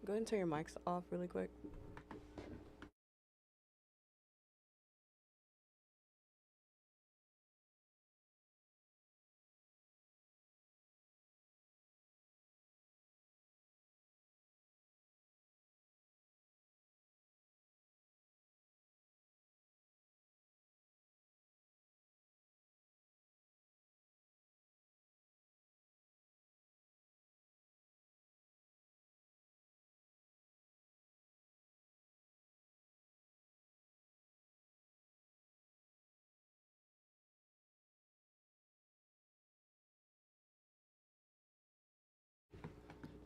Go ahead and turn your mics off really quick.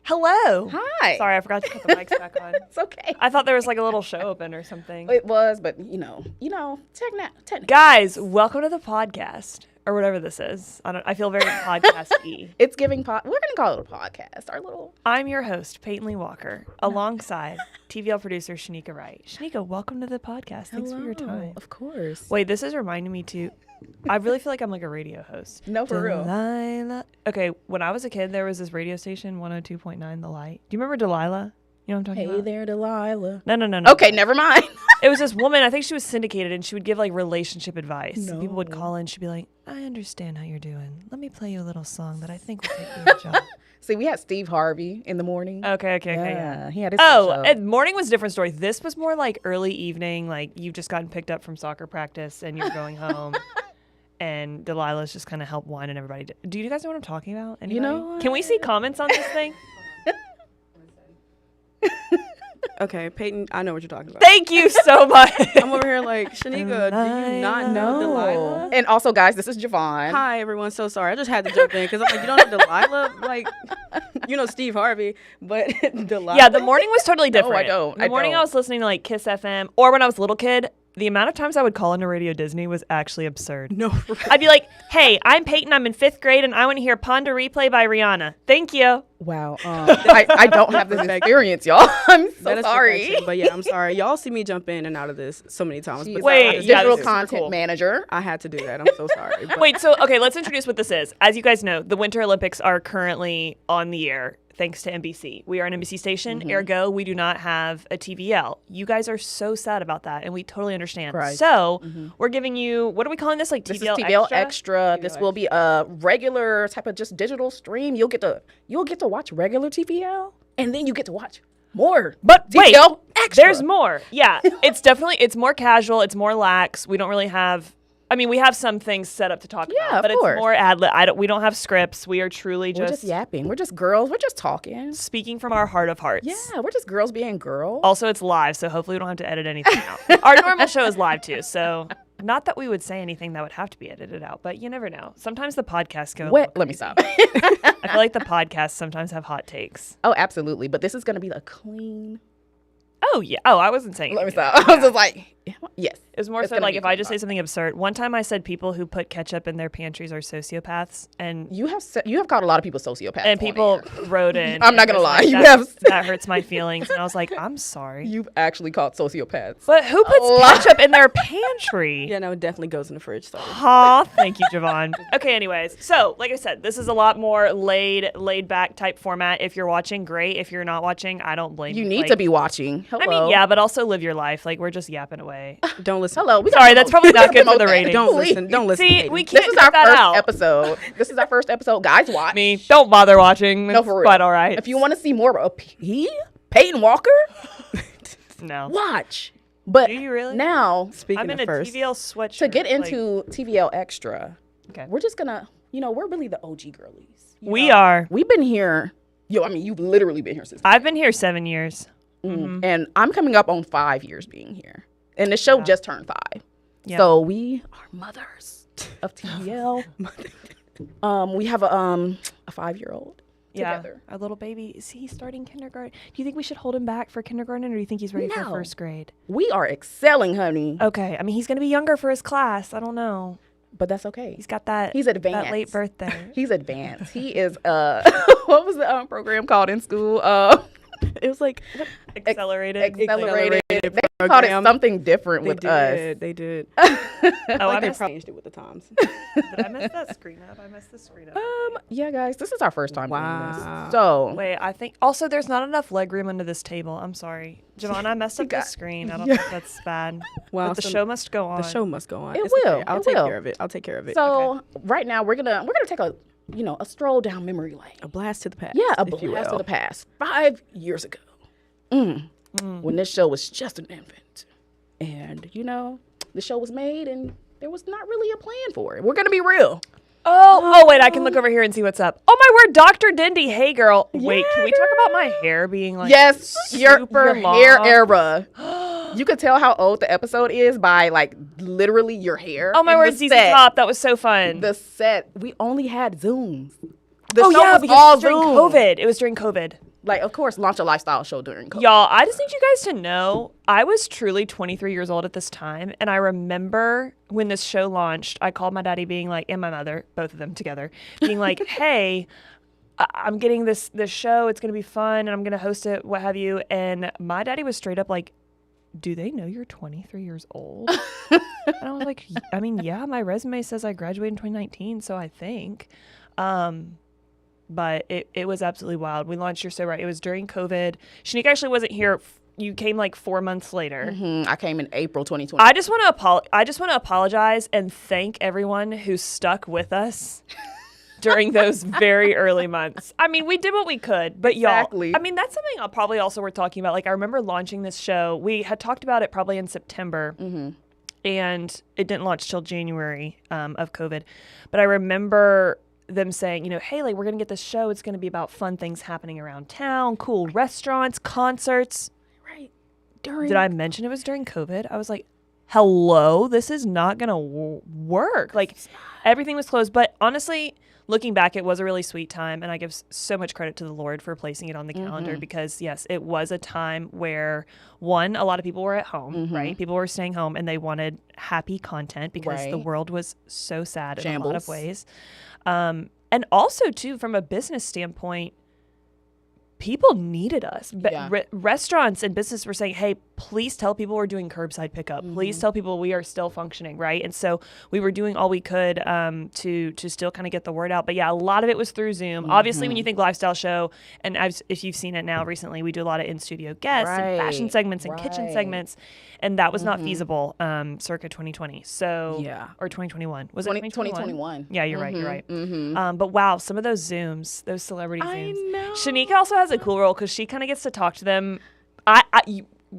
Hello. Hi. Sorry, I forgot to put the mics back on. It's okay. I thought there was like a little show open or something. It was, but technically. Guys, welcome to the podcast or whatever this is. I feel very podcast-y. It's giving we're going to call it a podcast. Our little. I'm your host, Peyton Lee Walker, alongside TVL producer Shanika Wright. Shanika, welcome to the podcast. Thanks for your time. Of course. Wait, this is reminding me too. I really feel like I'm like a radio host. No, for real. Delilah. Okay, when I was a kid, there was this radio station, 102.9 The Light. Do you remember Delilah? You know what I'm talking about? Hey there, Delilah. No. Okay, never mind. It was this woman, I think she was syndicated, and she would give like relationship advice. No. And people would call in, she'd be like, I understand how you're doing. Let me play you a little song that I think will take your job. See, we had Steve Harvey in the morning. Okay, yeah. He had his Oh, show. morning was a different story. This was more like early evening, like you've just gotten picked up from soccer practice and you're going home. And Delilah's just kind of help winding everybody. Do you guys know what I'm talking about? Anybody? You know, Can we see comments on this thing? Okay, Peyton, I know what you're talking about. Thank you so much. I'm over here like, Shanika, do you not know Delilah? And also, guys, this is Javon. Hi, everyone. So sorry. I just had to jump in because I'm like, you don't know Delilah? Like, you know Steve Harvey, but Delilah. Yeah, the morning was totally different. I don't. The morning I was listening to like Kiss FM, or when I was a little kid, the amount of times I would call into Radio Disney was actually absurd. No. I'd be like, hey, I'm Peyton, I'm in 5th grade, and I want to hear Ponder Replay by Rihanna. Thank you. Wow. I don't have this experience, y'all. I'm so That is sorry. perfection, but yeah, I'm sorry. Y'all see me jump in and out of this so many times. But Wait, She's yeah, digital this is super content cool. manager. I had to do that. I'm so sorry. But Wait, so, okay, let's introduce what this is. As you guys know, the Winter Olympics are currently on the air, thanks to NBC. We are an NBC station, ergo, we do not have a TVL. You guys are so sad about that, and we totally understand. Right. So, we're giving you, what are we calling this, like This TVL is TVL Extra? Extra. This will be a regular type of just digital stream. You'll get to watch regular TVL, and then you get to watch more. But wait, TVL Extra. there's more. Yeah, it's more casual, it's more lax. We don't really have, we have some things set up to talk Yeah, about, of but course. it's more ad-lib. We don't have scripts. We are truly We're just yapping. We're just girls. We're just talking. speaking from our heart of hearts. Yeah, we're just girls being girls. Also, it's live, so hopefully we don't have to edit anything out. Our normal show is live too, so not that we would say anything that would have to be edited out, but you never know. Sometimes the podcasts go. Wait, let me stop. I feel like the podcasts sometimes have hot takes. Oh, absolutely. But this is going to be a clean. Oh yeah. Oh, I wasn't saying. Let me anything. stop. I was just like, yes. It was more It's so gonna like be if I clean just say vibe. something absurd. One time I said people who put ketchup in their pantries are sociopaths, and You have called a lot of people sociopaths. and on people air. wrote in. I'm and not gonna was lie, like, you "That's- have- that hurts my feelings, and I was like, I'm sorry. You've actually called sociopaths. But who puts lot. ketchup in their pantry? yeah, no, it definitely goes in the fridge. Sorry. Ha! Thank you, Javon. Okay, anyways. So, like I said, this is a lot more laid back type format. If you're watching, great. If you're not watching, I don't blame you. You need to be watching. Hello. yeah, but also live your life. Like, we're just yapping away. Don't listen. Hello. We Sorry, gotta that's promote- probably not good for promote the that. ratings. Don't Please. listen. Don't listen. See, Hayden. we can't This is cut our that first out. episode. This is our first episode. Guys, watch. Don't bother watching. No, It's for real. quite all right. If you want to see more of Peyton Walker, No. watch. But Do you really? now, Speaking I'm in of a first, TVL sweatshirt. to get like- into TVL Extra, Okay. we're just gonna, we're really the OG girlies. We are. We've been here. You've literally been here since. I've been here 7 years. And I'm coming up on 5 years being here, and the show just turned 5. Yeah. So we are mothers of TVL. We have a 5-year-old together. Our little baby. Is he starting kindergarten? Do you think we should hold him back for kindergarten, or do you think he's ready for No. first grade? We are excelling, honey. Okay. He's going to be younger for his class. I don't know. But that's okay. He's got that. He's advanced. That late birthday. He's advanced. He is what was the program called in school? It was like Accelerated. Accelerated. They called it program. something different with us. They did. Oh, I They messed, probably changed it with the times. did I mess that screen up? I messed the screen up. Yeah, guys, this is our first time doing Wow. this. So Wait, I think also there's not enough leg room under this table. I'm sorry. Javon, I messed up the screen. I don't think that's bad. Wow, But the so show must go on. The show must go on. It It's okay. will. I'll It take will. care of it. I'll take care of it. So right now we're gonna take a stroll down memory lane. A blast to the past. Yeah, a if you blast to will. the past. 5 years ago, when this show was just an infant, and the show was made, and there was not really a plan for it. We're gonna be real. Oh, wait, I can look over here and see what's up. Oh, my word, Dr. Dindy. Hey, girl. Wait, can we talk about my hair being like Yes, your super hair long? era. You could tell how old the episode is by like literally your hair. Oh, my and word, the ZZ set. Top. That was so fun. The set. We only had Zooms. The Oh, show yeah, was because all it was during Zoom. COVID. It was during COVID. Like, of course, launch a lifestyle show during COVID. Y'all, I just need you guys to know I was truly 23 years old at this time. And I remember when this show launched, I called my daddy being like, and my mother, both of them together, being like, hey, I'm getting this show. It's going to be fun. And I'm going to host it, what have you. And my daddy was straight up like, do they know you're 23 years old? And I was like, I mean, yeah, my resume says I graduated in 2019. So I think. But it was absolutely wild. We launched your show right. It was during COVID. Shanique actually wasn't here. You came like 4 months later. I came in April 2020. I just want to apologize and thank everyone who stuck with us during those very early months. I mean, we did what we could, but Exactly. y'all, I mean, that's something I'll probably also worth talking about. Like, I remember launching this show. We had talked about it probably in September. And it didn't launch till January of COVID. But I remember them saying, hey, like, we're going to get this show. It's going to be about fun things happening around town, cool restaurants, concerts. right. Did I mention it was during COVID? I was like, hello, this is not going to work. Like, everything was closed. But honestly, looking back, it was a really sweet time. And I give so much credit to the Lord for placing it on the calendar because, yes, it was a time where, one, a lot of people were at home, right? People were staying home and they wanted happy content because the Right. world was so sad in a lot of Shambles. ways. And also, too, from a business standpoint, people needed us. Yeah. Restaurants and business were saying, hey, please tell people we're doing curbside pickup. Please tell people we are still functioning, right? And so we were doing all we could to still kind of get the word out. But yeah, a lot of it was through Zoom. Obviously, when you think lifestyle show, and if you've seen it now recently, we do a lot of in-studio guests and fashion Right. segments and kitchen Right. segments. And that was not feasible circa 2020. So, Yeah. or 2021. Was 20, it 2021? 2021. Yeah, you're right. You're right. But wow, some of those Zooms, those celebrity I Zooms. know. Shanika also has a cool role because she kind of gets to talk to them.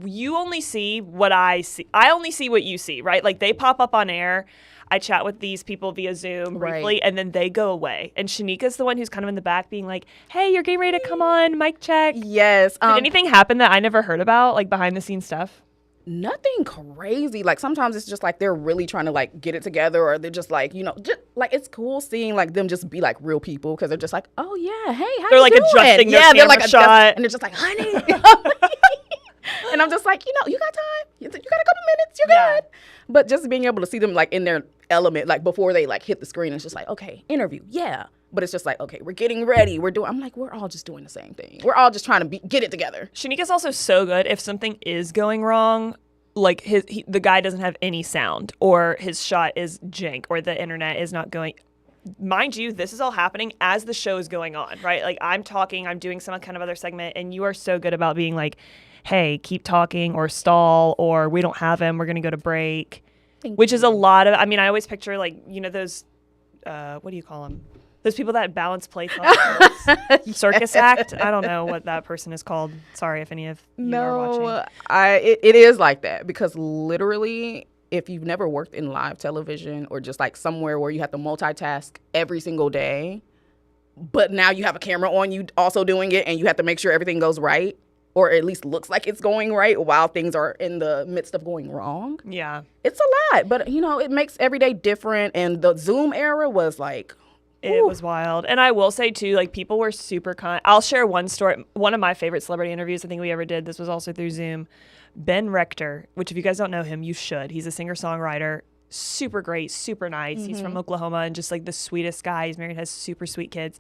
You only see what I see. I only see what you see, right? Like they pop up on air. I chat with these people via Zoom briefly, Right. and then they go away. And Shanika's the one who's kind of in the back being like, hey, you're getting ready to come on, mic check. Yes. Did anything happen that I never heard about, like behind the scenes stuff? Nothing crazy. Like sometimes it's just like they're really trying to like get it together, or they're just like, just like it's cool seeing like them just be like real people because they're just like, oh yeah, hey, how They're you like doing? adjusting their yeah, they're camera like shot. and they're just like, honey. And I'm just like, you got time? You got a couple minutes? You're Yeah. good. But just being able to see them like in their element, like before they like hit the screen, it's just like, okay, interview, yeah. But it's just like, okay, we're getting ready. I'm like, we're all just doing the same thing. We're all just trying to get it together. Shanika's also so good. If something is going wrong, like the guy doesn't have any sound, or his shot is jank, or the internet is not going. Mind you, this is all happening as the show is going on, right? Like I'm talking, I'm doing some kind of other segment, and you are so good about being like, hey, keep talking or stall, or we don't have him, we're going to go to break, which is a lot of, I mean, I always picture like, those, what do you call them? Those people that balance plates on stilts. Circus act. I don't know what that person is called. Sorry if any of you are watching. It is like that because literally, if you've never worked in live television or just like somewhere where you have to multitask every single day, but now you have a camera on you also doing it and you have to make sure everything goes right, or at least looks like it's going right while things are in the midst of going wrong. Yeah. It's a lot, but it makes every day different. And the Zoom era was like, it was wild. And I will say too, like people were super kind. I'll share one story. One of my favorite celebrity interviews I think we ever did. This was also through Zoom. Ben Rector, which if you guys don't know him, you should. He's a singer-songwriter. Super great, super nice. He's from Oklahoma and just like the sweetest guy. He's married, has super sweet kids.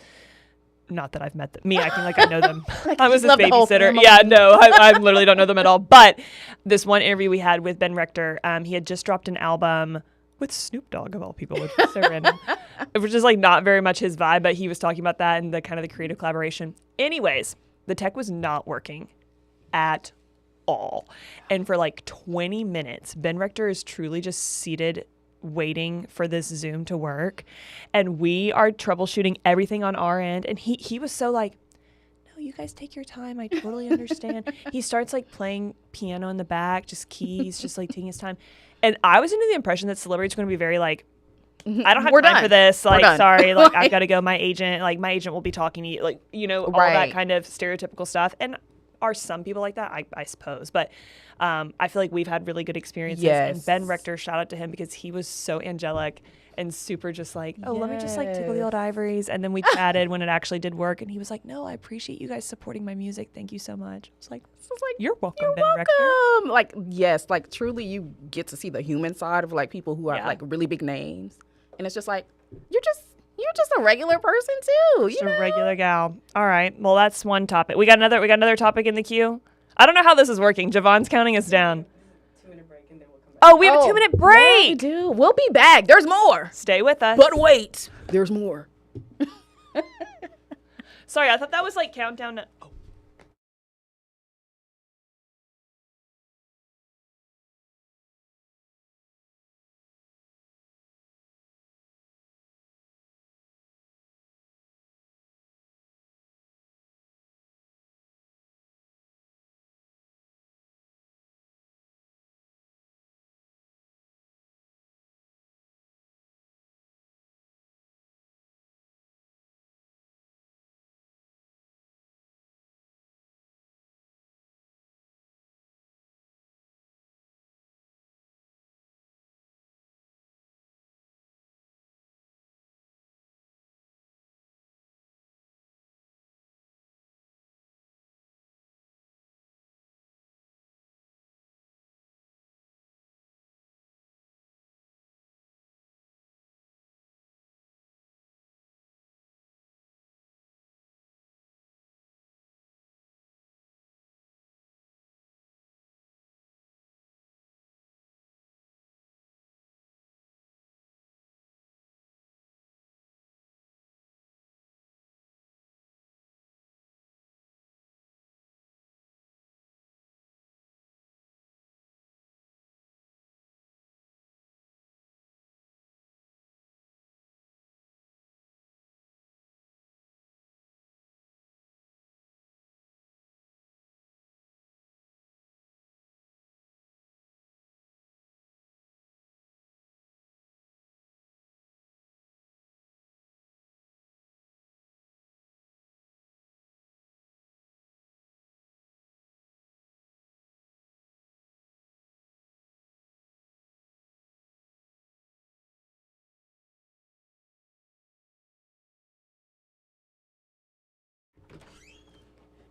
not that I've met them. Me acting like I know them. I was you his love the whole babysitter. family. Yeah, no, I literally don't know them at all. But this one interview we had with Ben Rector, he had just dropped an album with Snoop Dogg of all people, which was so random. Which is like not very much his vibe, but he was talking about that and the kind of the creative collaboration. Anyways, the tech was not working at all. And for like 20 minutes, Ben Rector is truly just seated waiting for this Zoom to work. And we are troubleshooting everything on our end. And he was so like, no, you guys take your time. I totally understand. He starts like playing piano in the back, just keys, just like taking his time. And I was under the impression that Celebrity's going to be very like, I don't have time for this. Like, sorry, like I've got to go. My agent will be talking to you. Like, you know, all that kind of stereotypical stuff. And are some people like that? I suppose. But I feel like we've had really good experiences. Yes. And Ben Rector, shout out to him because he was so angelic and super just like, oh, let me just like tickle the old ivories. And then we chatted when it actually did work. And he was like, no, I appreciate you guys supporting my music. Thank you so much. I was like, you're welcome, Ben Rector. Like, yes, like truly you get to see the human side of like people who are like really big names. And it's just like, you're just a regular person too. Just a regular gal. All right. Well, that's one topic. We got another topic in the queue. I don't know how this is working. Javon's counting us down. 2-minute break and then we'll come back. Oh, we have a 2-minute break. Yeah, we do. We'll be back. There's more. Stay with us. But wait, there's more. Sorry, I thought that was like countdown.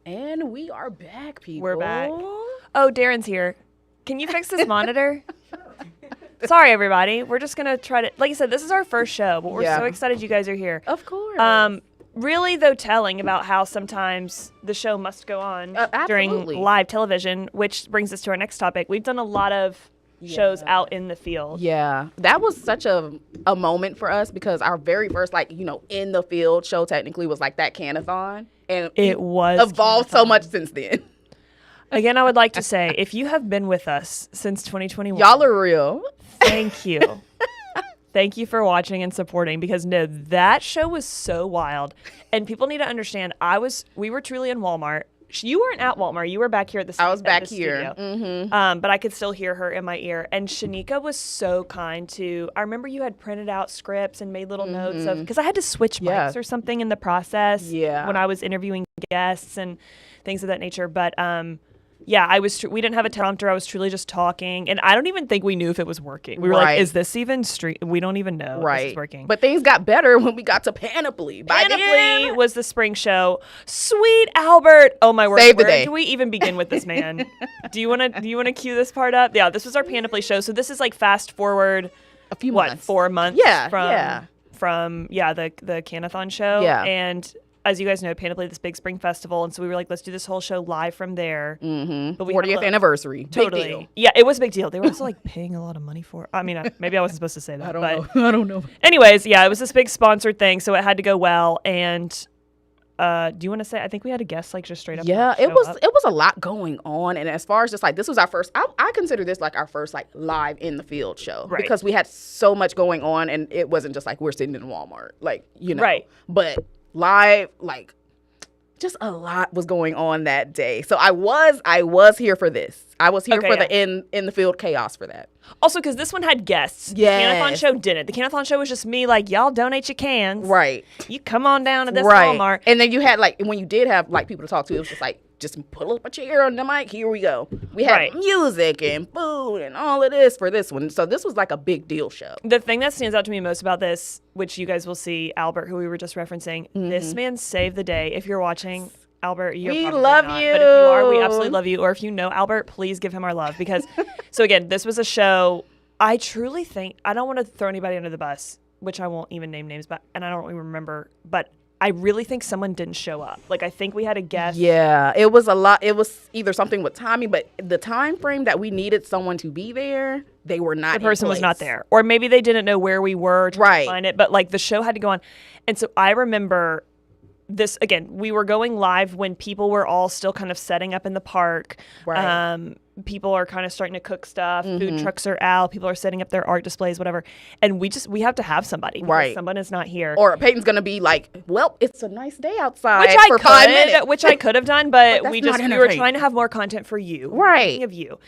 And we are back, people. We're back. Oh, Darren's here. Can you fix this monitor? Sorry, everybody. We're just going to try to, like I said, this is our first show, but we're so excited you guys are here. Of course. Really, though, telling about how sometimes the show must go on during live television, which brings us to our next topic. We've done a lot of shows out in the field. Yeah, that was such a moment for us because our very first, like, you know, in the field show technically was like that Canathon. And it was evolved so much since then. Again, I would like to say, if you have been with us since 2021, y'all are real. Thank you. Thank you for watching and supporting because no, that show was so wild. And people need to understand, we were truly in Walmart. You weren't at Walmart. You were back here at the studio. I was back here. Mm-hmm. But I could still hear her in my ear. And Shanika was so kind to, I remember you had printed out scripts and made little notes of, because I had to switch mics or something in the process when I was interviewing guests and things of that nature. But yeah, we didn't have a prompter. I was truly just talking. And I don't even think we knew if it was working. We were like, is this even we don't even know if this is working. But things got better when we got to Panoply. Panoply was the spring show. Sweet Albert. Oh my word. Save the day. Do we even begin with this man? Do you want to cue this part up? Yeah, this was our Panoply show. So this is like fast forward a few months. 4 months from the Canathon show. Yeah. And as you guys know, Panoply, this big spring festival. And so we were like, let's do this whole show live from there. Mm-hmm. But we 40th anniversary. Totally. Big deal. Yeah, it was a big deal. They were also like paying a lot of money for it. I mean, maybe I wasn't supposed to say that. I don't know. Anyways, yeah, it was this big sponsored thing. So it had to go well. And do you want to say, I think we had a guest like just straight up. Yeah, it was a lot going on. And as far as just like, this was our first, I consider this like our first like live in the field show. Right. Because we had so much going on and it wasn't just like we're sitting in Walmart. Like, you know. Right. But live, like, just a lot was going on that day. So I was here for this. I was here for the in the field chaos for that. Also, because this one had guests. Yes. The Canathon show didn't. The Canathon show was just me like, y'all donate your cans. Right. You come on down to this Right. Walmart. And then you had like, when you did have like people to talk to, it was just like, just pull up a chair on the mic. Here we go. We had music and food and all of this for this one. So this was like a big deal show. The thing that stands out to me most about this, which you guys will see, Albert, who we were just referencing, this man saved the day. If you're watching, Albert, We love you. But if you are, we absolutely love you. Or if you know Albert, please give him our love. Because, so again, this was a show. I truly think, I don't want to throw anybody under the bus, which I won't even name names, and I don't even remember, but I really think someone didn't show up. Like, I think we had a guest. Yeah, it was a lot. It was either something with timing, but the time frame that we needed someone to be there, they were not. The person was not there. Or maybe they didn't know where we were trying to find it, but like the show had to go on. And so I remember this, again, we were going live when people were all still kind of setting up in the park. Right. People are kind of starting to cook stuff. Food trucks are out. People are setting up their art displays, whatever. And we have to have somebody. Right. Someone is not here. Or Peyton's going to be like, well, it's a nice day outside Which for 5 minutes. Which I could have done, but that's we not were entertaining. trying to have more content for you. Right. Thinking of you.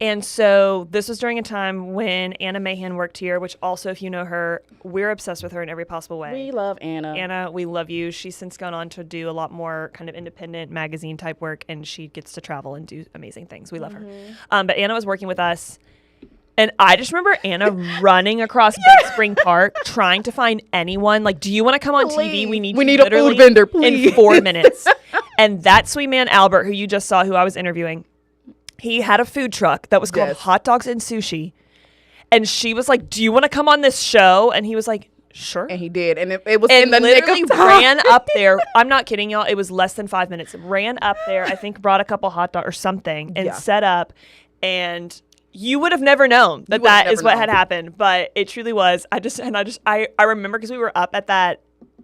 And so this was during a time when Anna Mahan worked here, which also, if you know her, we're obsessed with her in every possible way. We love Anna. Anna, we love you. She's since gone on to do a lot more kind of independent magazine type work, and she gets to travel and do amazing things. We love her. But Anna was working with us, and I just remember Anna running across Big Spring Park trying to find anyone. Like, do you want to come on TV? We need a food vendor, please. In 4 minutes. And that sweet man, Albert, who you just saw, who I was interviewing, he had a food truck that was called Hot Dogs and Sushi. And she was like, do you want to come on this show? And he was like, sure. And he did. And it was and in the nick literally of time. ran up there. I'm not kidding y'all. It was less than 5 minutes. Ran up there, I think brought a couple hot dogs or something and set up. And you would have never known that is what had happened. But it truly was. I remember because we were up at that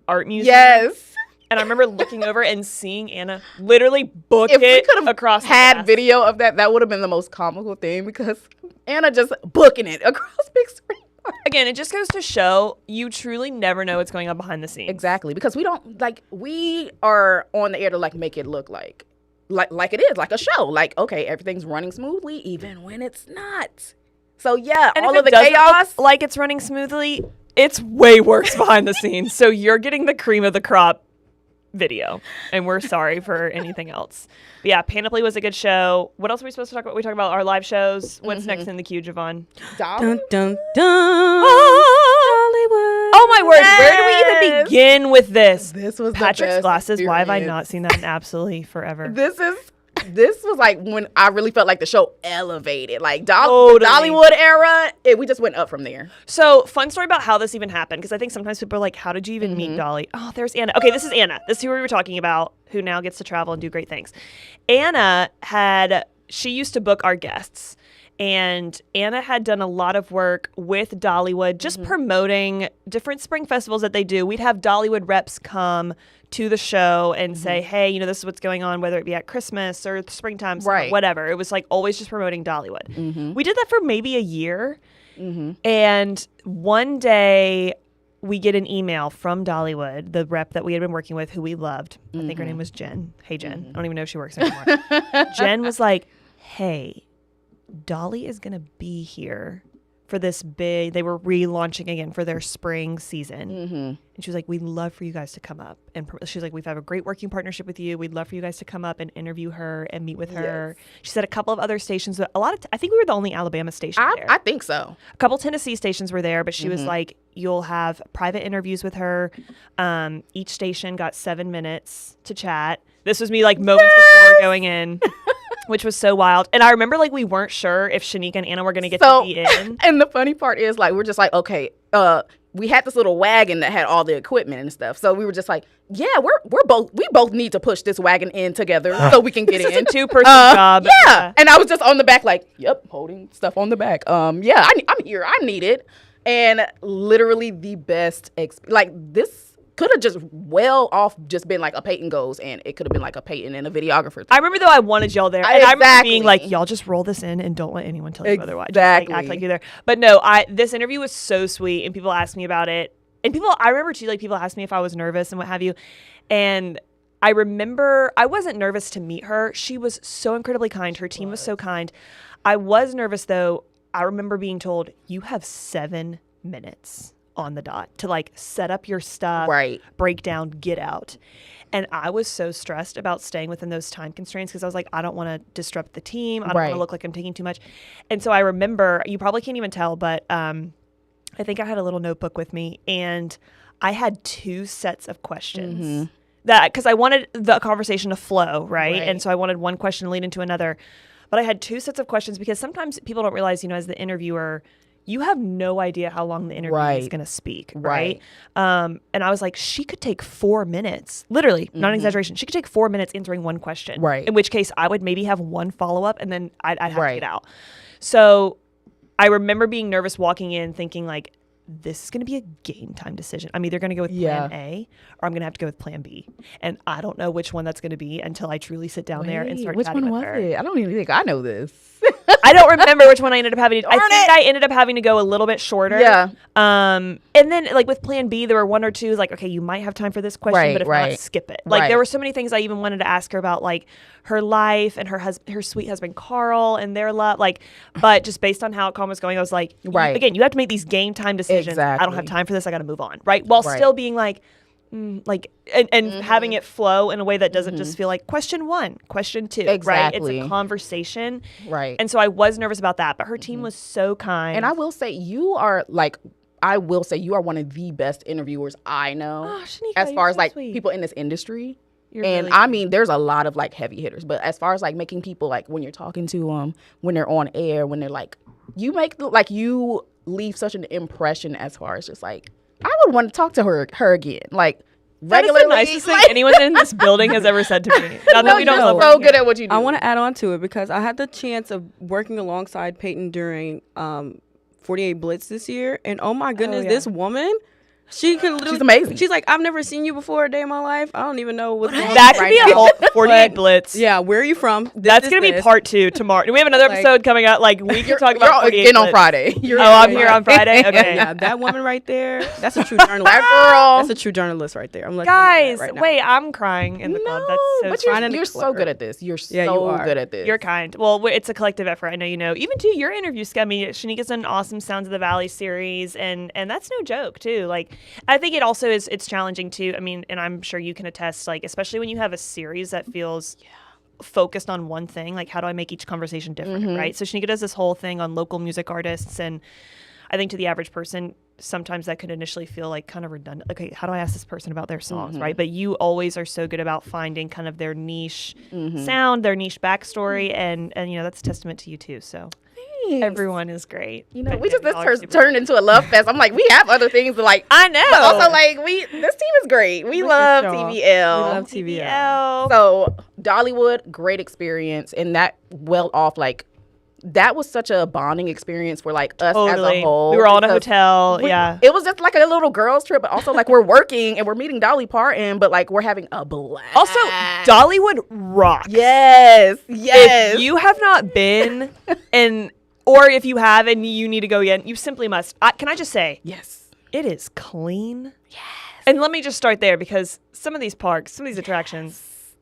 art museum. Yes. And I remember looking over and seeing Anna literally book If we it could have across had the video of that, that would have been the most comical thing because Anna just booking it across Big Spring Park. Again, it just goes to show you truly never know what's going on behind the scenes. Exactly, because we are on the air to like make it look like it is like a show. Like, okay, everything's running smoothly even when it's not. So yeah, And all if of it the doesn't chaos, look like it's running smoothly, it's way worse behind the scenes. So you're getting the cream of the crop video, and we're sorry for anything else. But yeah, Panoply was a good show. What else are we supposed to talk about? We talk about our live shows. What's next in the queue, Javon? Dun, dun, dun. Dollywood. Oh my word! Where do we even begin with this? This was Patrick's the best glasses. Why have I experience. not seen that in absolutely forever? This was like when I really felt like the show elevated. Like Totally. the Dollywood era, we just went up from there. So, fun story about how this even happened, because I think sometimes people are like, how did you even meet Dolly? Oh, there's Anna. Okay, this is Anna. This is who we were talking about, who now gets to travel and do great things. Anna she used to book our guests. And Anna had done a lot of work with Dollywood, just promoting different spring festivals that they do. We'd have Dollywood reps come to the show and say, hey, this is what's going on, whether it be at Christmas or springtime, summer, whatever. It was like always just promoting Dollywood. We did that for maybe a year. And one day we get an email from Dollywood, the rep that we had been working with, who we loved. I think her name was Jen. Hey, Jen. I don't even know if she works there anymore. Jen was like, hey, Dolly is going to be here for this big, they were relaunching again for their spring season. And she was like, we'd love for you guys to come up. And she's like, we've had a great working partnership with you. We'd love for you guys to come up and interview her and meet with her. She said a couple of other stations, I think we were the only Alabama station there. I think so. A couple Tennessee stations were there, but she was like, you'll have private interviews with her. Each station got 7 minutes to chat. This was me like moments before going in. Which was so wild. And I remember like we weren't sure if Shanika and Anna were going to get to be in. And the funny part is like we're just like, okay, we had this little wagon that had all the equipment and stuff. So we were just like, yeah, we both need to push this wagon in together so we can get in. It's a 2-person job. Yeah. And I was just on the back like, yep, holding stuff on the back. I'm here. I need it. And literally the best, like this could have just well off just been like a Peyton goes, and it could have been like a Peyton and a videographer thing. I remember though I wanted y'all there. And I remember being like, y'all just roll this in and don't let anyone tell you otherwise. Just like, act like you're there. But no, this interview was so sweet, and people asked me about it. And I remember too, like people asked me if I was nervous and what have you. And I remember I wasn't nervous to meet her. She was so incredibly kind. Her team was so kind. I was nervous though. I remember being told, you have 7 minutes on the dot to like set up your stuff, right, break down, get out. And I was so stressed about staying within those time constraints because I was like, I don't want to disrupt the team. I don't want to look like I'm taking too much. And so I remember, you probably can't even tell, but I think I had a little notebook with me, and I had 2 sets of questions that, because I wanted the conversation to flow, right? And so I wanted one question to lead into another. But I had 2 sets of questions because sometimes people don't realize, you know, as the interviewer, you have no idea how long the interview is going to speak, right? And I was like, she could take 4 minutes, literally, not an exaggeration. She could take 4 minutes answering one question, in which case I would maybe have one follow-up, and then I'd have to get out. So I remember being nervous walking in thinking like, this is going to be a game time decision. I'm either going to go with plan A or I'm going to have to go with plan B. And I don't know which one that's going to be until I truly sit down there and start chatting with her. Which one was it? I don't even think I know this. I don't remember which one I ended up having to do. I ended up having to go a little bit shorter. Yeah. And then like with plan B, there were 1 or 2 like, okay, you might have time for this question, but if not, skip it. Like there were so many things I even wanted to ask her about, like her life and her sweet husband Carl and their love. Like, but just based on how it was going, I was like, again, you have to make these game time decisions. Exactly. I don't have time for this. I got to move on. Right. While still being like, and having it flow in a way that doesn't just feel like question 1, question 2, right? It's a conversation. Right. And so I was nervous about that, but her team was so kind. And I will say you are one of the best interviewers I know. Oh, Shanika, as far as so like sweet. people in this industry. You're and really I mean, there's a lot of like heavy hitters, but as far as like making people like when you're talking to them, when they're on air, when they're like, you leave such an impression as far as just like, I would want to talk to her again. Like, regularly. That is the nicest thing anyone in this building has ever said to me. Not that we don't love so good at what you do. I want to add on to it because I had the chance of working alongside Peyton during 48 Blitz this year. And oh my goodness, this woman, she could literally, she's amazing. She's like, I've never seen you before a day in my life. I don't even know what's going on. That could be a whole 48 Blitz. Yeah, where are you from? That's going to be part 2 tomorrow. Do we have another episode coming out? Like, we can talk about 48 Blitz. On Friday. I'm here on Friday? Okay. Yeah, that woman right there, that's a true journalist. Girl. That's a true journalist right there. I'm like, guys, right now. wait, I'm crying in the club. That's so but you're so good at this. You're so good at this. You're kind. Well, it's a collective effort. I know you know. Even too, your interview, I mean, Shanika's done an awesome Sounds of the Valley series, and that's no joke too. Like, I think it also it's challenging too. I mean, and I'm sure you can attest, like, especially when you have a series that feels focused on one thing, like how do I make each conversation different, right? So Shanika does this whole thing on local music artists, and I think to the average person, sometimes that could initially feel like kind of redundant. Okay, how do I ask this person about their songs, right? But you always are so good about finding kind of their niche sound, their niche backstory, and you know, that's a testament to you too. So everyone is great. You know, we just turned into a love fest. I'm like, we have other things to like. I know. But also, like, this team is great. We love TVL. We love TVL. So Dollywood, great experience, and that that was such a bonding experience for like us as a whole. We were all in a hotel. It was just like a little girls trip, but also like we're working and we're meeting Dolly Parton, but like we're having a blast. Also, Dollywood rocks. Yes. If you have not been or if you have and you need to go again, you simply must. Can I just say, yes, it is clean. Yes. And let me just start there because some of these parks, some of these attractions,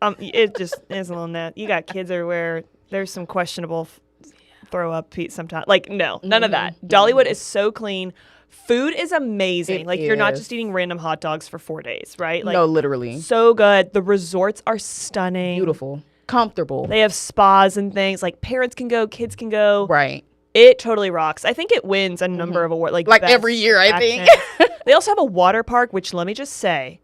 it just is a little net. You got kids everywhere. There's some questionable throw up sometimes. Like, no, none of that. Dollywood is so clean. Food is amazing. You're not just eating random hot dogs for 4 days, right? Like, no, literally. So good. The resorts are stunning. Beautiful. Comfortable. They have spas and things. Like, parents can go, kids can go. Right. It totally rocks. I think it wins a number of awards. Like every year, I think. They also have a water park, which let me just say,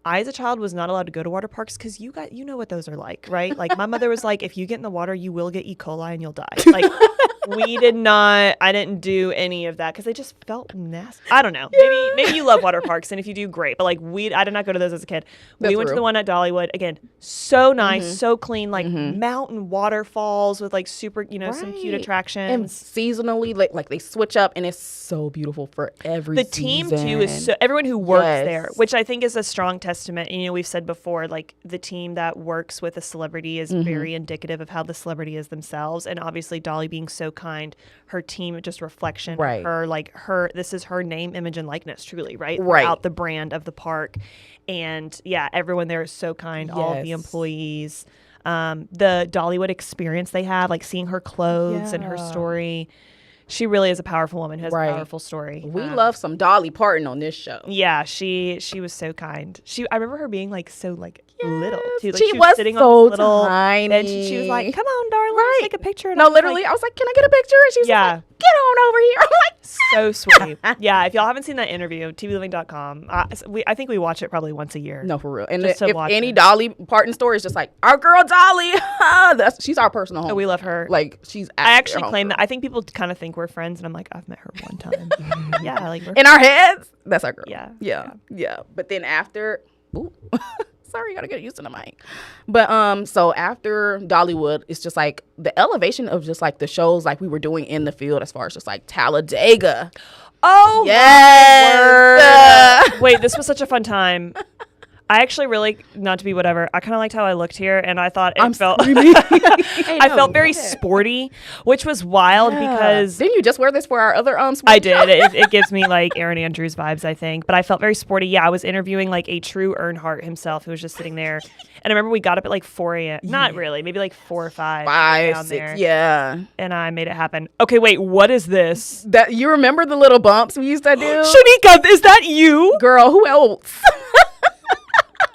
I, as a child, was not allowed to go to water parks because you know what those are like, right? Like, my mother was like, if you get in the water, you will get E. coli and you'll die. Like, We did not. I didn't do any of that because they just felt nasty. I don't know. Maybe you love water parks, and if you do, great. But like I did not go to those as a kid. We went to the one at Dollywood. Again, so nice, so clean, like mountain waterfalls with like super, some cute attractions. And seasonally, like they switch up, and it's so beautiful for every The team season. too is so everyone who works there, which I think is a strong testament. And, we've said before, like the team that works with a celebrity is very indicative of how the celebrity is themselves. And obviously, Dolly being so kind, her team just reflection of her, like this is her name, image, and likeness, truly, right? Throughout the brand of the park. And yeah, everyone there is so kind, all of the employees. The Dollywood experience they have, like seeing her clothes and her story. She really is a powerful woman who has a powerful story. We love some Dolly Parton on this show. Yeah, she was so kind. I remember her being like so like little too. Like, she was sitting so on this little tiny. bench and she was like, "Come on, darling, let's take a picture." And no, literally, I was like, "Can I get a picture?" And she was like, "Get on over here." I'm like, so sweet. Yeah, if y'all haven't seen that interview, tvliving.com. I think we watch it probably once a year. No, for real. And if any Dolly Parton story is just like, our girl Dolly, she's our personal home. Oh, we love her. Like she's. I actually claim that. I think people kind of think we're friends, and I'm like, I've met her one time. Yeah, like in our heads, that's our girl. Yeah. But then after, sorry, gotta get used to the mic. But so after Dollywood, it's just like the elevation of just like the shows like we were doing in the field as far as just like Talladega. Oh yes. Wait, this was such a fun time. I actually really, not to be whatever, I kind of liked how I looked here, and I thought I felt very sporty, which was wild because... Didn't you just wear this for our other I did. It gives me like Erin Andrews vibes, I think. But I felt very sporty. Yeah, I was interviewing like a true Earnhardt himself who was just sitting there. And I remember we got up at like 4 a.m. Not really, maybe like 4 or 5. 5, down 6, there. yeah. And I made it happen. Okay, wait, what is this? That you remember the little bumps we used to do? Shanika, is that you? Girl, who else?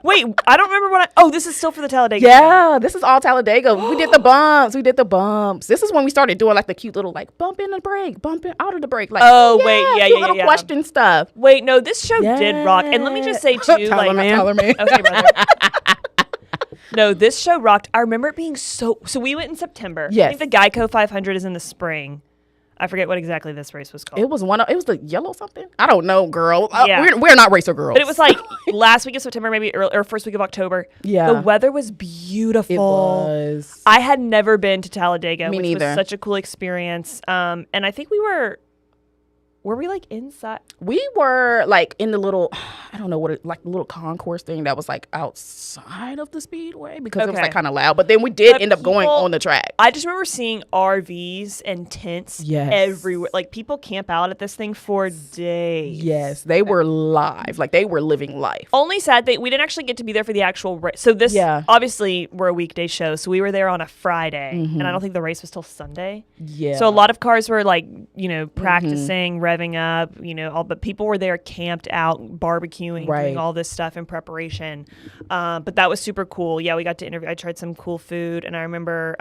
Wait, I don't remember what this is still for the Talladega. Yeah, this is all Talladega. We did the bumps. This is when we started doing like the cute little like bump in the brake, bumping out of the brake. Like, little question stuff. Wait, no, this show did rock. And let me just say too, Tyler man. Okay, brother. No, this show rocked. I remember it being so we went in September. Yes. I think the Geico 500 is in the spring. I forget what exactly this race was called. It was the yellow something. I don't know, girl. Yeah. We're not racer girls. But it was like last week of September, maybe or first week of October. Yeah. The weather was beautiful. It was. I had never been to Talladega, which neither. was such a cool experience. And I think were we like inside? We were like in the little, I don't know the little concourse thing that was like outside of the speedway because it was like kind of loud. But then we did end up going on the track. I just remember seeing RVs and tents everywhere. Like people camp out at this thing for days. Yes, they were live. Like they were living life. Only sad thing, we didn't actually get to be there for the actual race. So this, obviously, we're a weekday show. So we were there on a Friday. And I don't think the race was till Sunday. Yeah. So a lot of cars were like, practicing, revving up, but people were there camped out, barbecuing, doing all this stuff in preparation. But that was super cool. Yeah, we got to interview. I tried some cool food, and I remember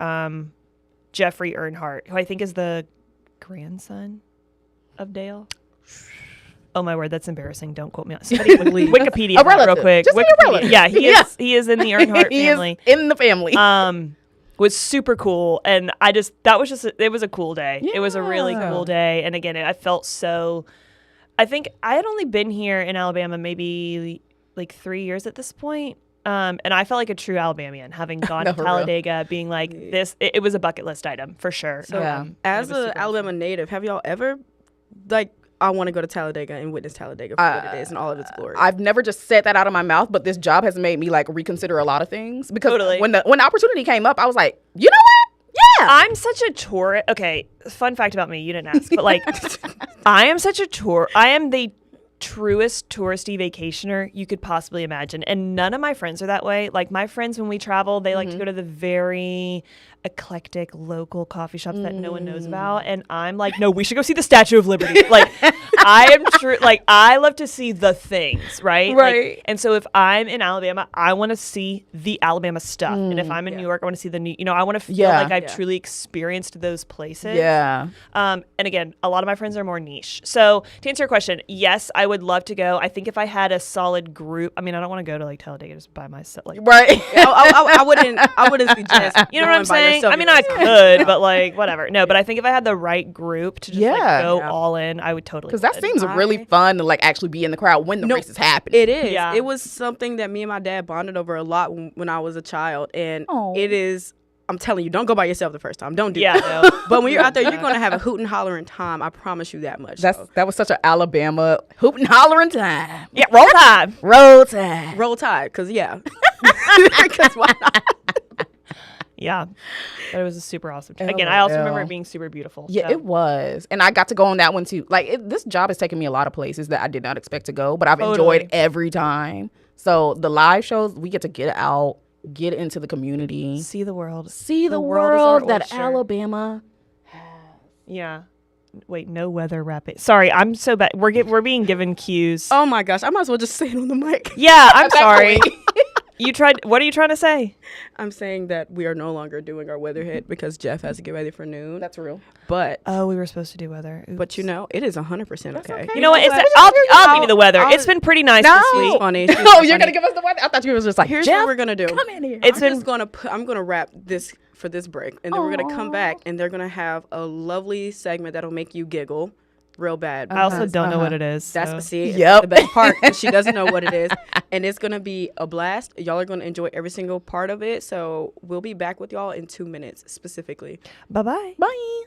Jeffrey Earnhardt, who I think is the grandson of Dale. Oh my word, that's embarrassing. Don't quote me on Wikipedia real quick. Just Wikipedia. Yeah, he is in the Earnhardt family. He is in the family. Was super cool, and it was a cool day. Yeah. It was a really cool day, and again, I felt so. I think I had only been here in Alabama maybe like 3 years at this point, and I felt like a true Alabamian having gone to Talladega, being like this. It was a bucket list item for sure. So, as an Alabama native, have y'all ever like? I want to go to Talladega and witness Talladega for what it is and all of its glory. I've never just said that out of my mouth, but this job has made me like reconsider a lot of things because when the opportunity came up, I was like, you know what? Yeah. I'm such a tourist. Okay, fun fact about me, you didn't ask, but like, I am the truest touristy vacationer you could possibly imagine, and none of my friends are that way. Like my friends, when we travel, they like to go to the very eclectic local coffee shops that no one knows about, and I'm like, no, we should go see the Statue of Liberty. Like I am true. Like I love to see the things, right? Like, and so if I'm in Alabama, I want to see the Alabama stuff, and if I'm in New York, I want to see the new. I want to feel like I've truly experienced those places. Yeah. And again, a lot of my friends are more niche. So to answer your question, yes, I would love to go. I think if I had a solid group, I mean, I don't want to go to like Talladega just by myself. Like, Right. I wouldn't suggest. you know what I'm saying? I mean, I could, but like, whatever. No, but I think if I had the right group to just like go all in, I would totally. Because that seems really fun to like actually be in the crowd when the race is happening. It is. Yeah. It was something that me and my dad bonded over a lot when I was a child, and it is. I'm telling you, don't go by yourself the first time. Don't do that. No. But when you're out there, you're going to have a hoot and hollering time. I promise you that much. That was such an Alabama hoot and hollering time. Yeah, roll tide. Roll tide. Roll tide, because, because why not? Yeah. But it was a super awesome time. Again, I also remember it being super beautiful. Yeah, it was. And I got to go on that one, too. Like, this job has taken me a lot of places that I did not expect to go, but I've enjoyed every time. So the live shows, we get to get out. Get into the community. See the world. See the world that Alabama has. Yeah. Wait, no weather rapid. Sorry, I'm so bad. We're being given cues. Oh my gosh, I might as well just say it on the mic. Yeah, I'm sorry. What are you trying to say? I'm saying that we are no longer doing our weather hit because Jeff has to get ready for noon. That's real. But we were supposed to do weather. Oops. But it is 100% okay. You know what? I'll give you the weather. It's been pretty nice this week. Funny. No, you're gonna give us the weather. I thought you was just like, here's Jeff, what we're gonna do. Come in here. I'm gonna wrap this for this break, and then we're gonna come back, and they're gonna have a lovely segment that'll make you giggle. Real bad. I also don't know what it is. That's the best part. She doesn't know what it is, and it's gonna be a blast. Y'all are gonna enjoy every single part of it. So we'll be back with y'all in 2 minutes specifically. Bye-bye. Bye.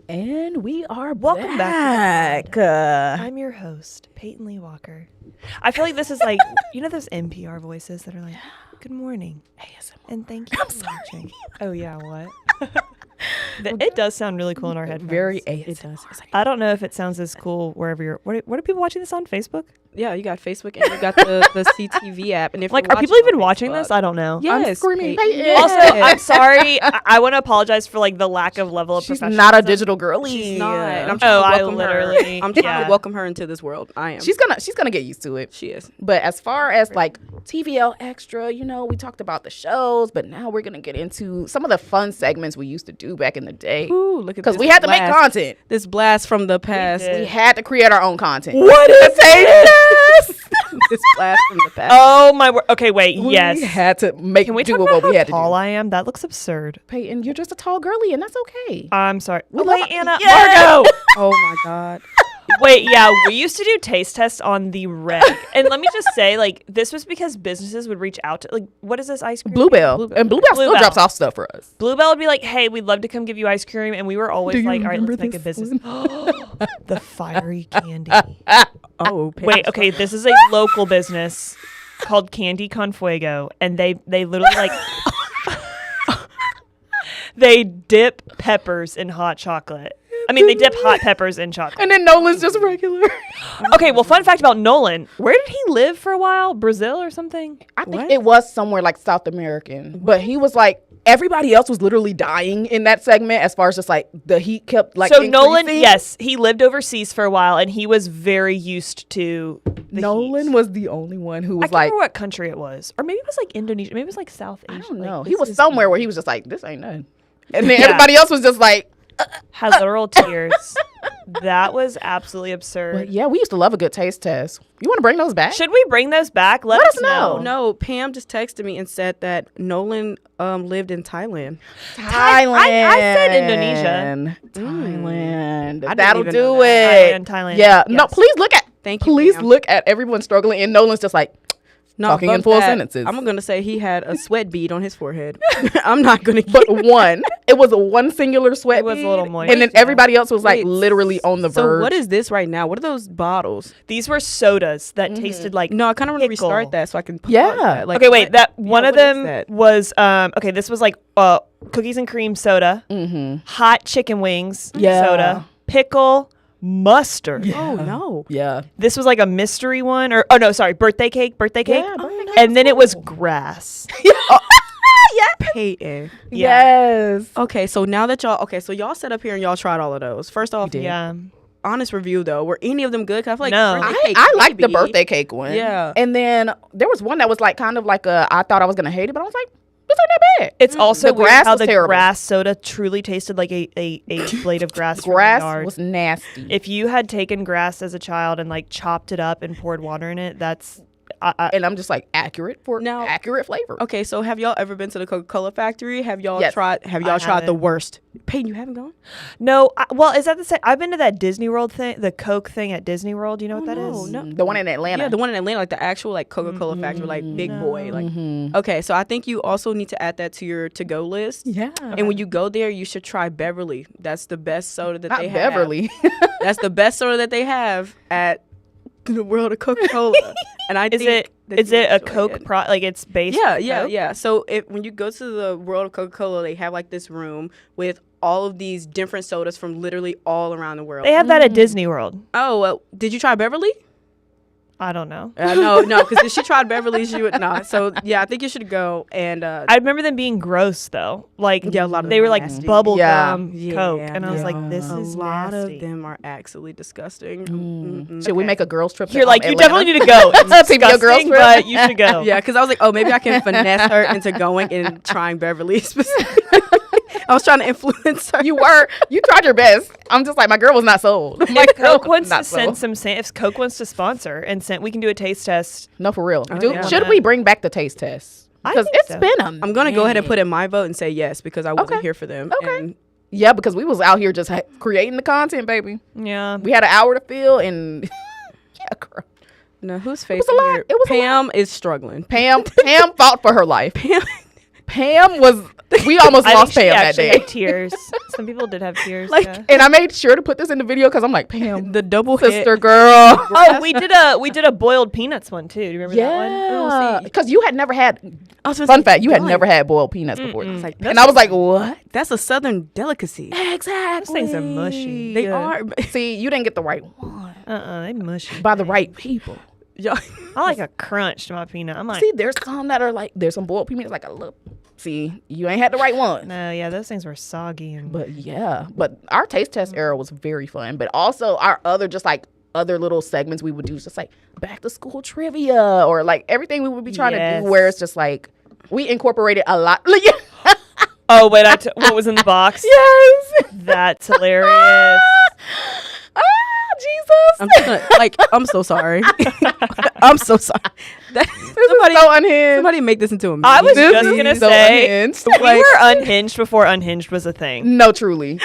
And we are Welcome back. I'm your host, Peyton Lee Walker. I feel like this is like, those NPR voices that are like, good morning. ASMR. And thank you for watching. Oh, yeah, what? It does sound really cool in our headphones. Very ASMR. It does. I don't know if it sounds as cool wherever you're. What are people watching this on Facebook? Yeah, you got Facebook and you got the CTV app. And if are people even watching this? I don't know. Yes, I'm screaming. Yes. Also, I'm sorry. I want to apologize for like the lack of level of professionalism. She's not a digital girlie. She's not. And I'm trying to welcome her. I'm trying to welcome her into this world. I am. She's gonna get used to it. She is. But as far as like TVL Extra, we talked about the shows, but now we're gonna get into some of the fun segments we used to do back in the day. Ooh, look at this. Because we had to make content. This blast from the past. We had to create our own content. What is this? This blast from the past. Oh my word. Okay, wait. Yes. We had to make Can we do talk with about what we had how to tall do. I am? That looks absurd. Peyton, you're just a tall girly, and that's okay. I'm sorry. We Wait, love- Anna. Yes! Margo. Oh my God. Wait, yeah, we used to do taste tests on the reg. And let me just say, like, this was because businesses would reach out to, like, what is this ice cream? Bluebell. And Bluebell still drops off stuff for us. Bluebell would be like, hey, we'd love to come give you ice cream. And we were always like, all right, let's make a business. The fiery candy. Oh, wait, okay, this is a local business called Candy Con Fuego. And they literally, like, they dip peppers in hot chocolate. I mean, they dip hot peppers in chocolate. And then Nolan's just regular. Okay, well, fun fact about Nolan. Where did he live for a while? Brazil or something? I think it was somewhere like South American. But he was like, everybody else was literally dying in that segment as far as just like the heat kept like increasing. Nolan, yes, he lived overseas for a while and he was very used to the Nolan heat. Was the only one who was I can't remember what country it was. Or maybe it was like Indonesia. Maybe it was like South Asia. I don't know. Like, he was somewhere where he was just like, this ain't nothing. And then everybody else was just like, had literal tears. That was absolutely absurd. But yeah, we used to love a good taste test. You want to bring those back? Should we bring those back? Let us know. No, Pam just texted me and said that Nolan lived in Thailand. I said Indonesia. Thailand. That'll do it. Thailand. Yeah. Yes. No, please look at. Thank you. Please Pam. look at everyone struggling, and Nolan's just like. Talking in full sentences. I'm going to say he had a sweat bead on his forehead. I'm not going to. But one. It was a one singular sweat bead. It was a little moist. And then everybody else was like literally on the verge. So what is this right now? What are those bottles? These were sodas that tasted like No, I kind of want to restart that so I can. Yeah. Like, okay, wait. One of them was okay. This was like cookies and cream soda, hot chicken wings soda, pickle. Mustard. Yeah. Oh no. Yeah. This was like a mystery one birthday cake. Yeah, and then it was grass. Peyton. Yes. Okay, so now that y'all sat up here and y'all tried all of those. First off, honest review though, were any of them good? 'Cause I feel like I liked the birthday cake one. Yeah. And then there was one that was like kind of like I thought I was gonna hate it, but I was like, this ain't that bad. It's also the grass how was the terrible. Grass soda truly tasted like a blade of grass. Grass was nasty. If you had taken grass as a child and like chopped it up and poured water in it, that's and I'm just like accurate flavor. Okay, so have y'all ever been to the Coca-Cola factory? Have y'all tried the worst? Peyton, you haven't gone? No. Is that the same? I've been to that Disney World thing, the Coke thing at Disney World. You know what that is? No. The one in Atlanta. Yeah, the one in Atlanta, like the actual like Coca-Cola factory, like big boy. Like okay, so I think you also need to add that to your to-go list. Yeah. And when you go there, you should try Beverly. That's the best soda that they have. Beverly. That's the best soda that they have at the world of Coca-Cola. And I think is it a Coke like it's based? Yeah. So when you go to the world of Coca-Cola, they have like this room with all of these different sodas from literally all around the world. They have that at Disney World. Oh, well, did you try Beverly? I don't know. No, because if she tried Beverly, she would not. So yeah, I think you should go. And I remember them being gross though. Like a lot of they were like nasty. bubble gum Coke, and I was like, this a is lot nasty. of them are actually disgusting. Should we make a girls trip? You're like, you Atlanta? definitely need to go. It's Take me a girls disgusting, trip. but you should go. Yeah, because I was like, oh, maybe I can finesse her into going and trying Beverly specifically. I was trying to influence her. You tried your best. I'm just like, my girl was not sold. If Coke wants to send if Coke wants to sponsor and we can do a taste test. No, for real. Yeah. Should we bring back the taste test? Because it's been I'm going to go ahead and put in my vote and say yes because I wasn't here for them. Okay. And yeah, because we was out here just creating the content, baby. Yeah. We had an hour to fill and yeah, girl. No, whose face? It was a lot. It was Pam is struggling. Pam fought for her life. Pam was. We almost lost Pam that day. Had tears. Some people did have tears. And I made sure to put this in the video because I'm like, Pam, the double sister hit. girl. Oh, we did a boiled peanuts one too. Do you remember that one? Yeah, because you had never had. Fun fact: you had never had boiled peanuts before. And I was like, what? That's a Southern delicacy. Exactly. Those things are mushy. They are. See, you didn't get the right one. They mushy. By the right people. Yeah. I like a crunch to my peanut. I'm like, see, there's some that are like, there's some boiled peanuts like a little. See, you ain't had the right one. No, yeah, those things were soggy. But our taste test era was very fun. But also our other little segments we would do, just like back to school trivia or like everything we would be trying to do, where it's just like we incorporated a lot. Oh wait, what was in the box? Yes, that's hilarious. Jesus. I'm so sorry. I'm so sorry. Somebody so unhinged. Somebody make this into a meme. I was just gonna say unhinged. we were unhinged before unhinged was a thing. No, truly.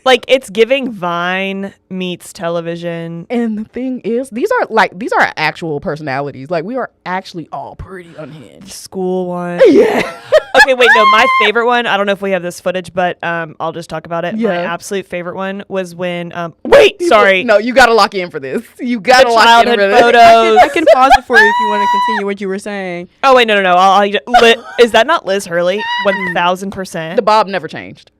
Like, it's giving Vine meets television. And the thing is, these are actual personalities. Like, we are actually all pretty unhinged. School one. Yeah. Okay, wait, no, my favorite one, I don't know if we have this footage, but I'll just talk about it. Yeah. My absolute favorite one was when, sorry. No, you got to lock in for this. You got to The lock in for this. photos. I can pause it for you if you want to continue what you were saying. Oh, wait, no. Is that not Liz Hurley? 1,000%. The bob never changed.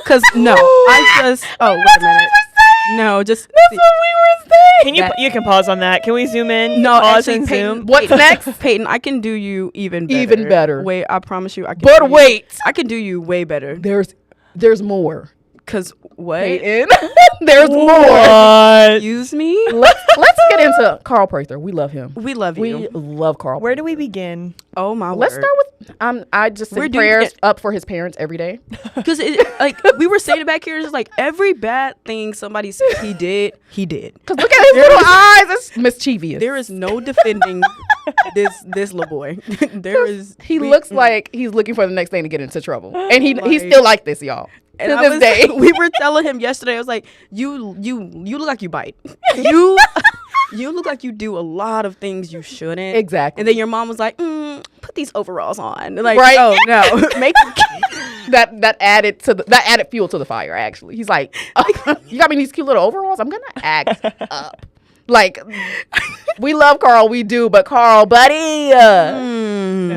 Because, no, I just, oh, wait a minute. No, just. That's what we were saying. You can pause on that. Can we zoom in? No, pause actually, and Peyton, zoom. What's next? Peyton, I can do you even better. Even better. Wait, I promise you I can. But wait. I can do you way better. There's more. Because what? Peyton, there's more. Excuse me? Let's get into Carl Prather. We love him. We love you. We love Carl. Where do we begin? Oh, my Let's word. start with I just send prayers up for his parents every day. Because we were saying it back here, it's like every bad thing somebody said he did. Because look at his little eyes. It's mischievous. There is no defending this little boy. He looks like he's looking for the next thing to get into trouble. And he's still like this, y'all. And to this day. We were telling him yesterday, I was like, you look like you bite. You look like you do a lot of things you shouldn't. Exactly. And then your mom was like, put these overalls on. Like, right? Oh no. Make that added fuel to the fire, actually. He's like, you got me these cute little overalls? I'm gonna act up. Like, we love Carl, we do, but Carl, buddy,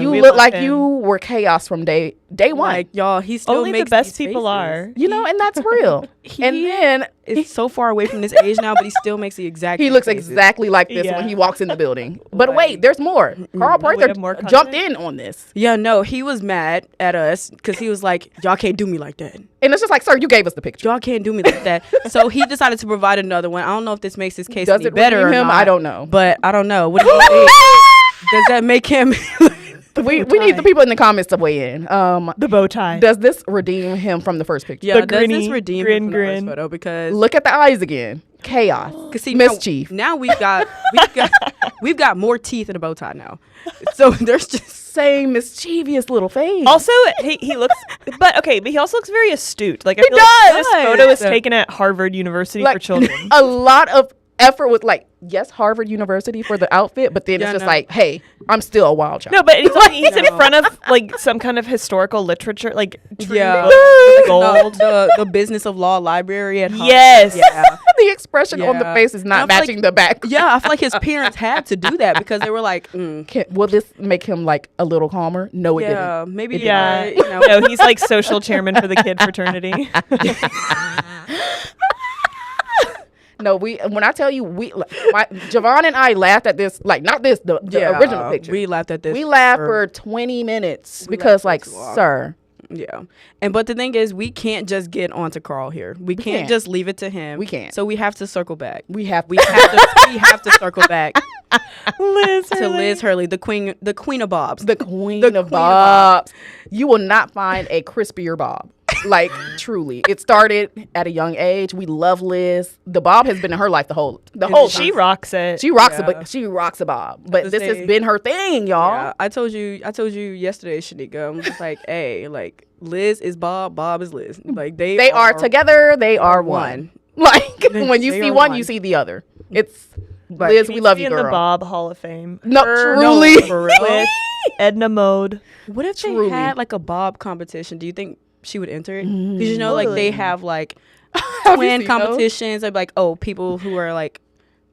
you look like you were chaos from day one. Like, y'all, he still only makes the best these people faces. are. You know, and that's real. And then is so far away from this age now, but he still makes the exact. he looks faces. exactly like this when he walks in the building. But wait, there's more. Carl Prather jumped in on this. Yeah, no, he was mad at us because he was like, y'all can't do me like that. And it's just like, sir, you gave us the picture. Y'all can't do me like that. So he decided to provide another one. I don't know if this makes his case Does any it better or redeem him? not. I don't know. But I don't know. What do you think? Does that make him? We need the people in the comments to weigh in. The bow tie. Does this redeem him from the first picture? Yeah, The does grinny, this redeem him from the first photo? Because Look at the eyes again. Chaos. see, mischief. Now we've got more teeth in a bow tie now. So there's just Same mischievous little face. Also, he looks, but he also looks very astute. Like, I He feel like does. this photo is taken at Harvard University for children. A lot of effort with yes, Harvard University for the outfit, but then it's just like, hey, I'm still a wild child. No, but he's in front of like some kind of historical literature, like gold, the Business of Law Library at Harvard. Yes. Yeah. The expression on the face is not matching the back. Yeah, I feel like his parents had to do that because they were like, Will this make him like a little calmer? No, it didn't. Maybe. Yeah. You know. No, he's like social chairman for the kid fraternity. No, when I tell you, Javon and I laughed at this, like not this, the original picture. We laughed at this. We laughed for 20 minutes because, like, sir. Yeah. But the thing is, we can't just get onto Carl here. We can't just leave it to him. We can't. So we have to circle back. We have to circle back Liz to Liz Hurley, the queen of bobs. The queen of bobs. You will not find a crispier bob. Like, truly. It started at a young age. We love Liz. The bob has been in her life the whole time. She rocks it. She rocks she rocks a bob. But this has been her thing, y'all. Yeah, I told you yesterday, Shanika. I'm just like, hey, like, Liz is Bob, Bob is Liz. Like, they are together, they are one. Like, when you see one, you see the other. It's Liz, we love you, girl. In the Bob Hall of Fame. No, truly. No, for real. With Edna Mode. What if they had like a Bob competition? Do you think she would enter it? Because you know, like, they have like twin competitions. They're like, oh, people who are like,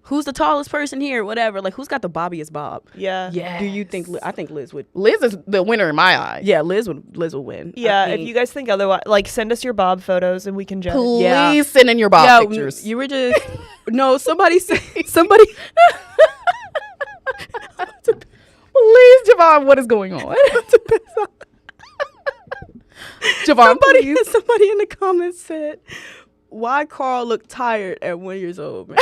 who's the tallest person here? Whatever. Like, who's got the bobbiest bob? Yeah. Do you think? I think Liz would. Liz is the winner in my eyes. Yeah, Liz would win. Yeah. If you guys think otherwise, like, send us your Bob photos and we can judge. Please send in your Bob pictures. You were just no. Somebody said somebody. Please, Javon, what is going on? Javon, somebody in the comments said, why Carl looked tired at 1 year old, man.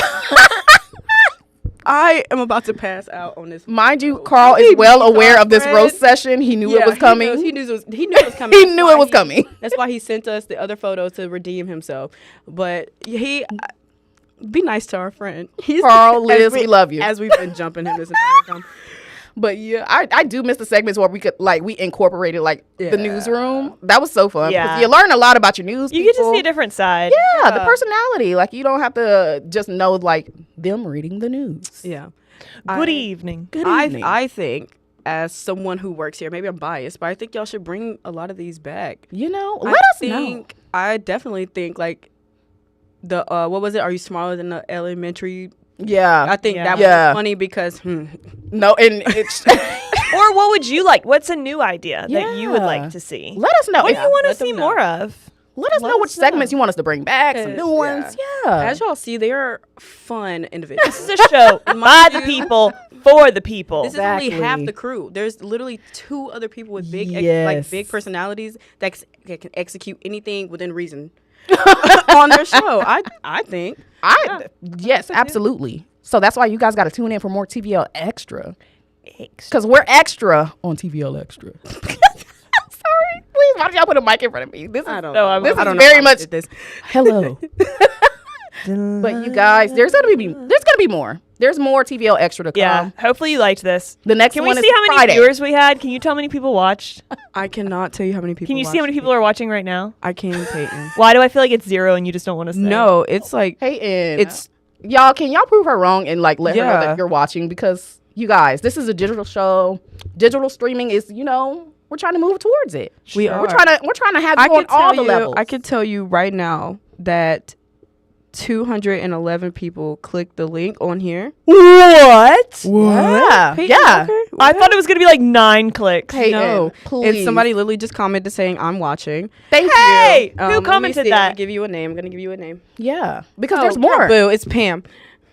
I am about to pass out on this. Mind you, Carl is well aware of this roast session. He knew it was coming. He knew it was coming. He knew it was coming. That's why he sent us the other photo to redeem himself. But be nice to our friend. Carl, Liz, we love you. As we've been jumping him this entire time. But yeah, I do miss the segments where we incorporated the newsroom. That was so fun. Yeah. You learn a lot about your news. You get to see a different side. Yeah, the personality. Like, you don't have to just know them reading the news. Yeah. Good evening. Good evening. I think, as someone who works here, maybe I'm biased, but I think y'all should bring a lot of these back. Let us know. I definitely think the what was it? Are you smaller than the elementary? Yeah, I think that was funny because no, and it's or what would you like? What's a new idea that you would like to see? Let us know. What do you want to see more of? Let us know which segments you want us to bring back. Some new ones. Yeah. As y'all see, they are fun individuals. This is a show by the people for the people. This is only half the crew. There's literally 2 other people with big big personalities that can execute anything within reason on their show. I think. Yes, absolutely. So that's why you guys got to tune in for more TVL Extra. Because we're extra on TVL Extra. Sorry. Please, why did y'all put a mic in front of me? This is very much this. Hello. But you guys, there's gonna be more. There's more TVL Extra to come. Yeah. Hopefully you liked this. The next Can one we is see how many Friday. viewers we had? Can you tell how many people watched? I cannot tell you how many people. Can you see how many people are watching right now? I can, Peyton. Why do I feel like it's 0 and you just don't want to say? No, it's like Peyton. it's y'all. Can y'all prove her wrong and let her know that you're watching? Because you guys, this is a digital show. Digital streaming is, we're trying to move towards it. We are. We're trying to have you on all the levels. I can tell you right now that 211 people clicked the link on here. What? Yeah. Peyton, Yeah. okay. I thought it was going to be 9 clicks. Peyton, No, please. and somebody literally just commented saying I'm watching. Thank Hey, you. who Let me commented see. I'm that? gonna give you a name. I'm gonna give you a name. Yeah, because there's more. Boo, it's Pam.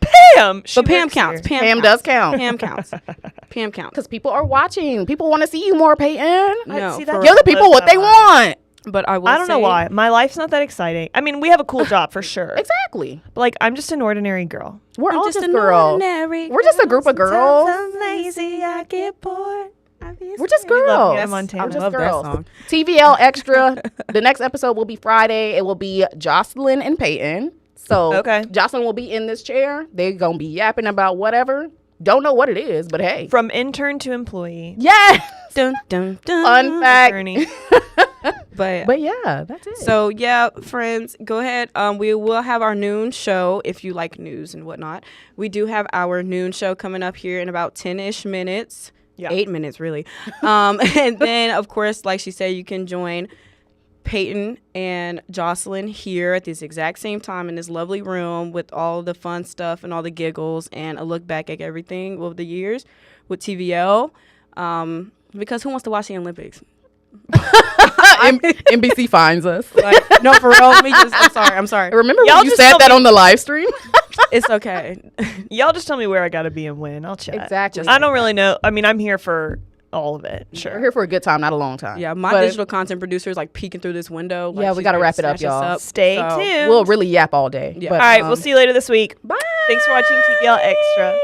Pam. But Pam counts. Pam does count. Pam counts. Pam counts. Because people are watching. People want to see you more, Peyton. No, see that. Give the people what they want. But I will I don't know say- why. My life's not that exciting. I mean, we have a cool job for sure. Exactly. But I'm just an ordinary girl. We're all just an girls. ordinary We're just a group of girls. I'm lazy. I get bored. We're just girls. Hannah Montana. I'm just love that girls. song. TVL Extra. The next episode will be Friday. It will be Jocelyn and Peyton. So Jocelyn will be in this chair. They're going to be yapping about whatever. Don't know what it is, but hey. From intern to employee. Yes. Dun, dun, dun. Fun fact. Journey. But yeah, that's it. So yeah, friends, go ahead. We will have our noon show if you like news and whatnot. We do have our noon show coming up here in about 10-ish minutes. Yeah. 8 minutes really. And then of course, like she said, you can join Peyton and Jocelyn here at this exact same time in this lovely room with all the fun stuff and all the giggles and a look back at everything over the years with TVL. Because who wants to watch the Olympics? NBC finds us. No, for real. I'm sorry. Remember Y'all when you just said tell that me- on the live stream? It's okay. Y'all just tell me where I got to be and when. I'll chat. Exactly. I don't really know. I mean, I'm here for all of it. We're Sure. here for a good time, not a long time. Yeah, my But digital content producer is peeking through this window. Yeah, we she's gotta ready wrap to it up, snatch us y'all. Stay So, tuned. We'll really yap all day. Yeah. But, All right, we'll see you later this week. Bye. Thanks for watching TVL Extra.